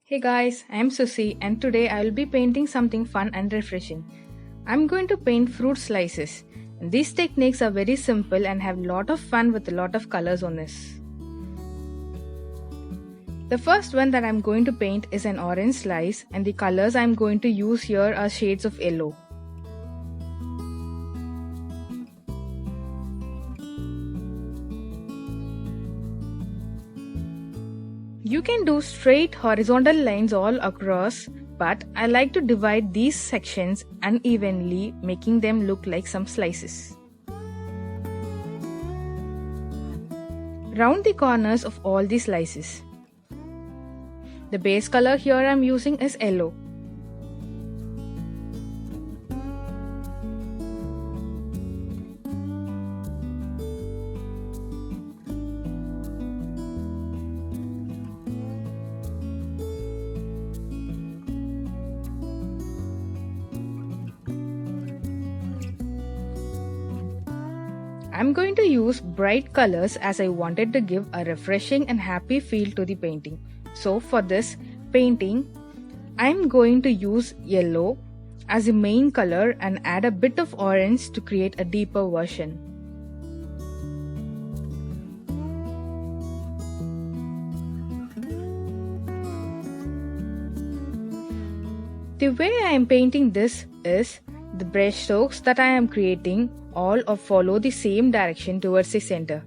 Hey guys, I'm Susi and today I will be painting something fun and refreshing. I'm going to paint fruit slices. And these techniques are very simple and have a lot of fun with a lot of colors on this. The first one that I'm going to paint is an orange slice and the colors I'm going to use here are shades of yellow. You can do straight horizontal lines all across, but I like to divide these sections unevenly, making them look like some slices. Round the corners of all the slices. The base color here I am using is yellow. I'm going to use bright colors as I wanted to give a refreshing and happy feel to the painting. So for this painting, I'm going to use yellow as the main color and add a bit of orange to create a deeper version. The way I am painting this is the brush strokes that I am creating all follow the same direction towards the center.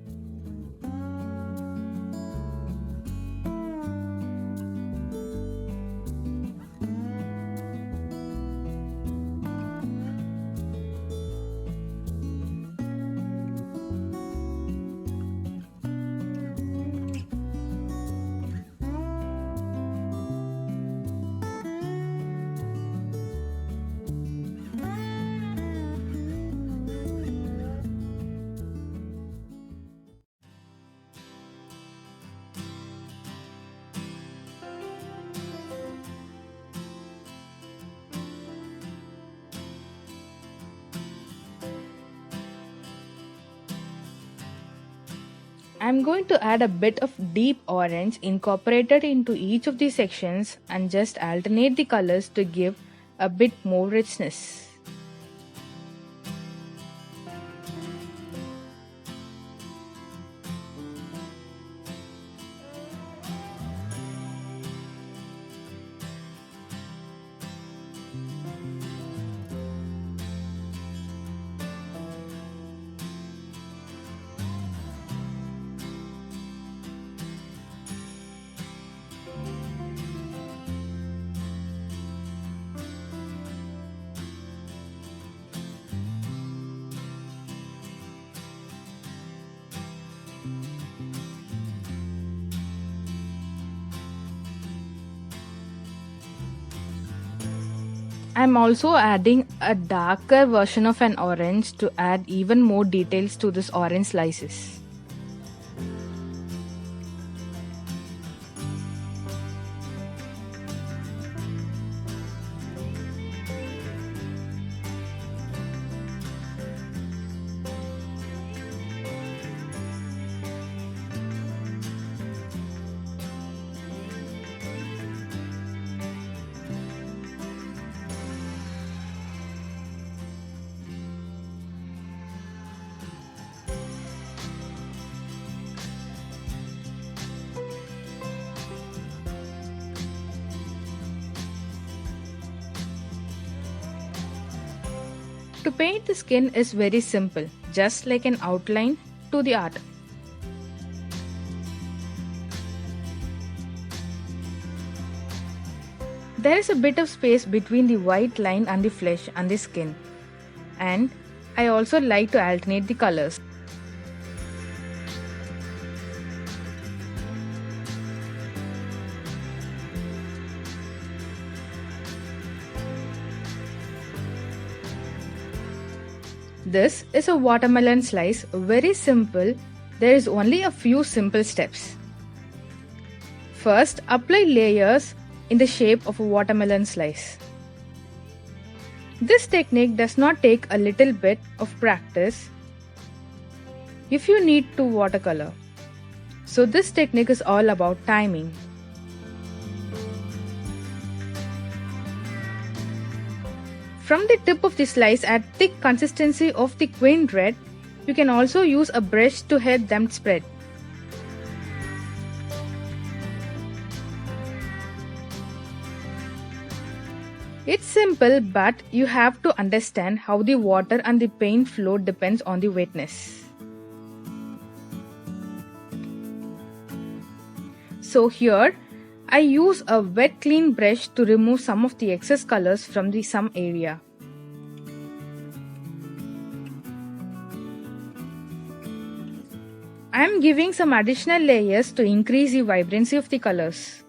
I'm going to add a bit of deep orange incorporated into each of the sections and just alternate the colors to give a bit more richness. I'm also adding a darker version of an orange to add even more details to this orange slices. To paint the skin is very simple, just like an outline to the art. There is a bit of space between the white line and the flesh and the skin, and I also like to alternate the colors. This is a watermelon slice, very simple. There is only a few simple steps. First, apply layers in the shape of a watermelon slice. This technique does not take a little bit of practice if you need to watercolor. So this technique is all about timing. From the tip of the slice add thick consistency of the quaint red. You can also use a brush to help them spread. It's simple, but you have to understand how the water and the paint flow depends on the wetness. So here, I use a wet clean brush to remove some of the excess colors from the some area. I am giving some additional layers to increase the vibrancy of the colors.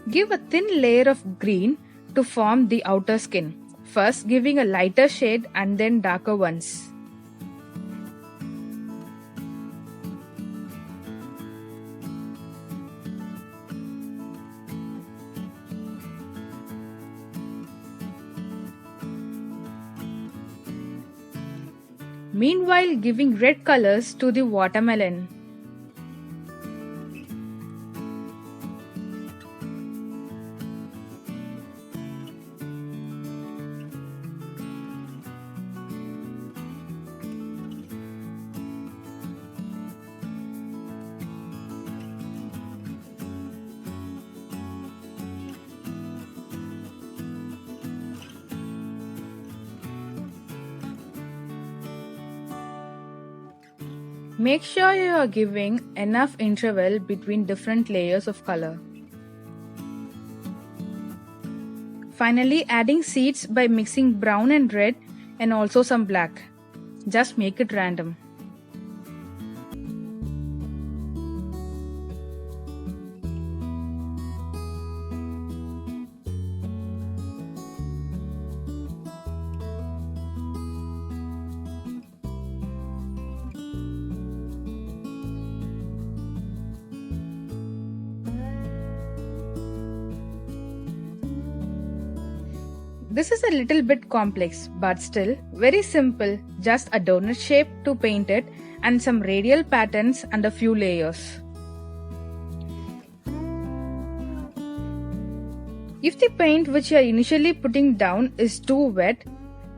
Give a thin layer of green to form the outer skin, first giving a lighter shade and then darker ones. Meanwhile, giving red colors to the watermelon. Make sure you are giving enough interval between different layers of color. Finally, adding seeds by mixing brown and red and also some black. Just make it random. This is a little bit complex, but still very simple. Just a donut shape to paint it and some radial patterns and a few layers. If the paint which you are initially putting down is too wet,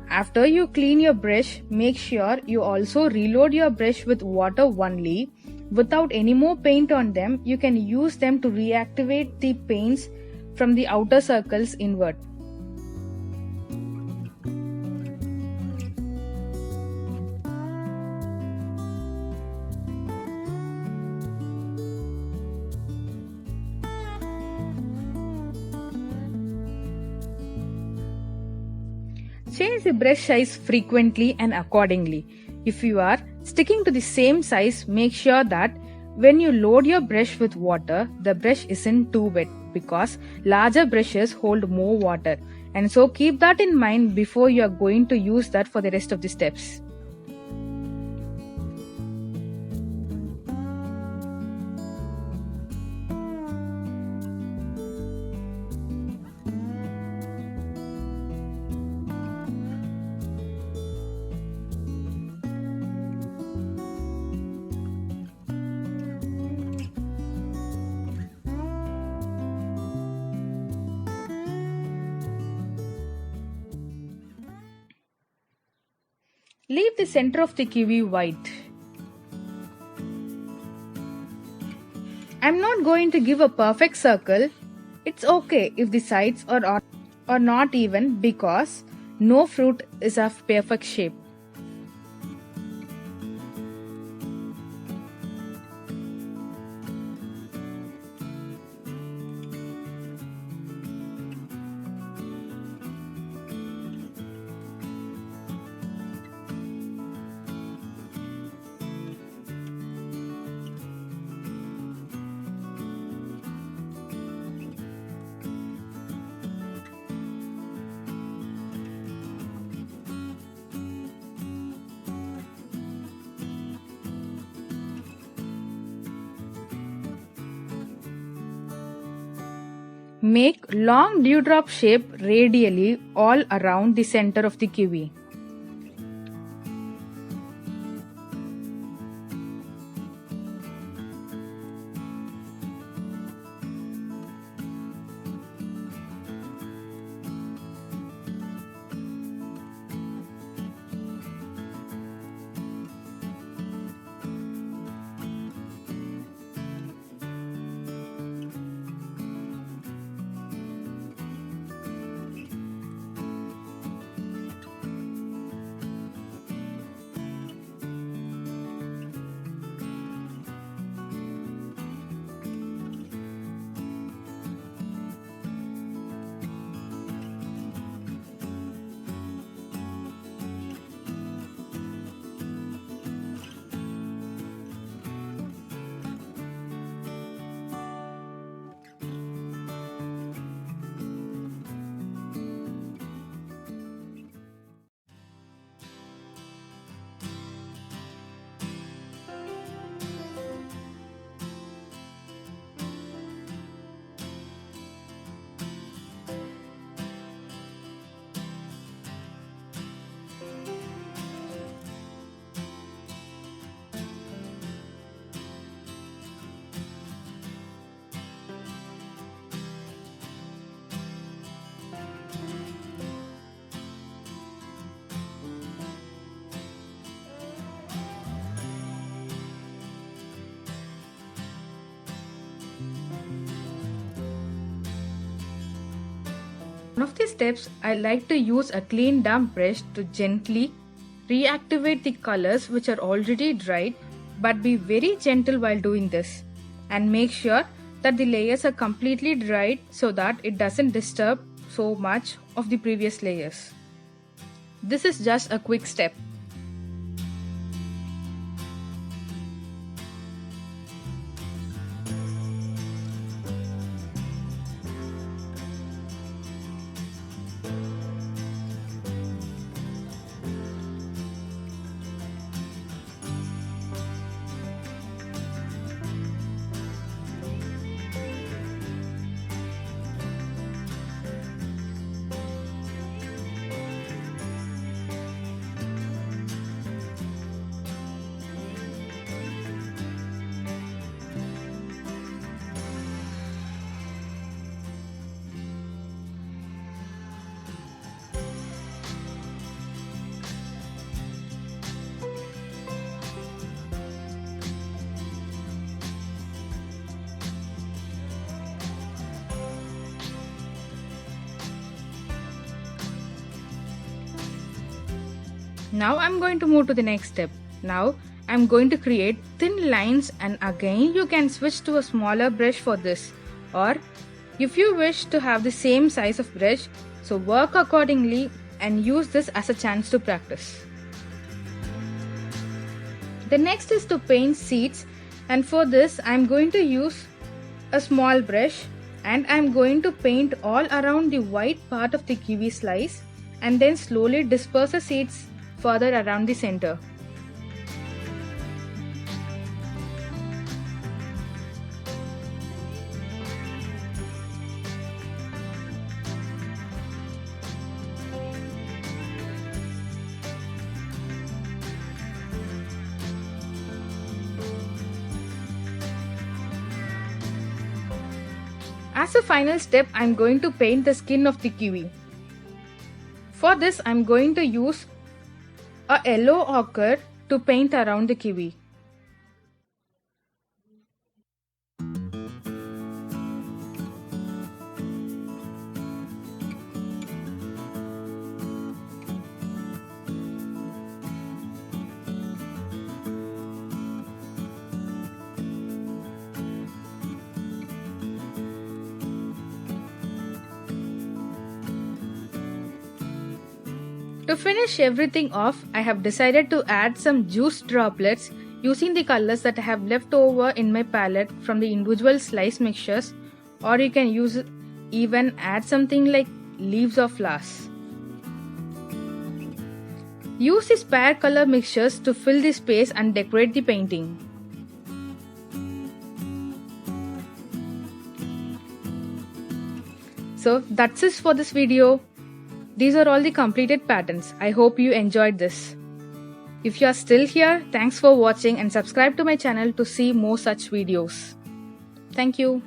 after you clean your brush, make sure you also reload your brush with water only. Without any more paint on them, you can use them to reactivate the paints from the outer circles inward. Change the brush size frequently and accordingly. If you are sticking to the same size, make sure that when you load your brush with water, the brush isn't too wet because larger brushes hold more water. And so keep that in mind before you are going to use that for the rest of the steps. Leave the center of the kiwi white. I'm not going to give a perfect circle. It's okay if the sides are not even because no fruit is of perfect shape. Make long dewdrop shape radially all around the center of the kiwi. One of the steps, I like to use a clean damp brush to gently reactivate the colors which are already dried, but be very gentle while doing this and make sure that the layers are completely dried so that it doesn't disturb so much of the previous layers. This is just a quick step. Now I'm going to move to the next step. Now I'm going to create thin lines, and again you can switch to a smaller brush for this, or if you wish to have the same size of brush, so work accordingly and use this as a chance to practice. The next is to paint seeds, and for this I'm going to use a small brush and I'm going to paint all around the white part of the kiwi slice and then slowly disperse the seeds further around the center. As a final step, I am going to paint the skin of the kiwi. For this, I am going to use a yellow ochre to paint around the kiwi. To finish everything off, I have decided to add some juice droplets using the colors that I have left over in my palette from the individual slice mixtures, or you can even add something like leaves or flowers. Use the spare color mixtures to fill the space and decorate the painting. So that's it for this video. These are all the completed patterns. I hope you enjoyed this. If you are still here, thanks for watching and subscribe to my channel to see more such videos. Thank you.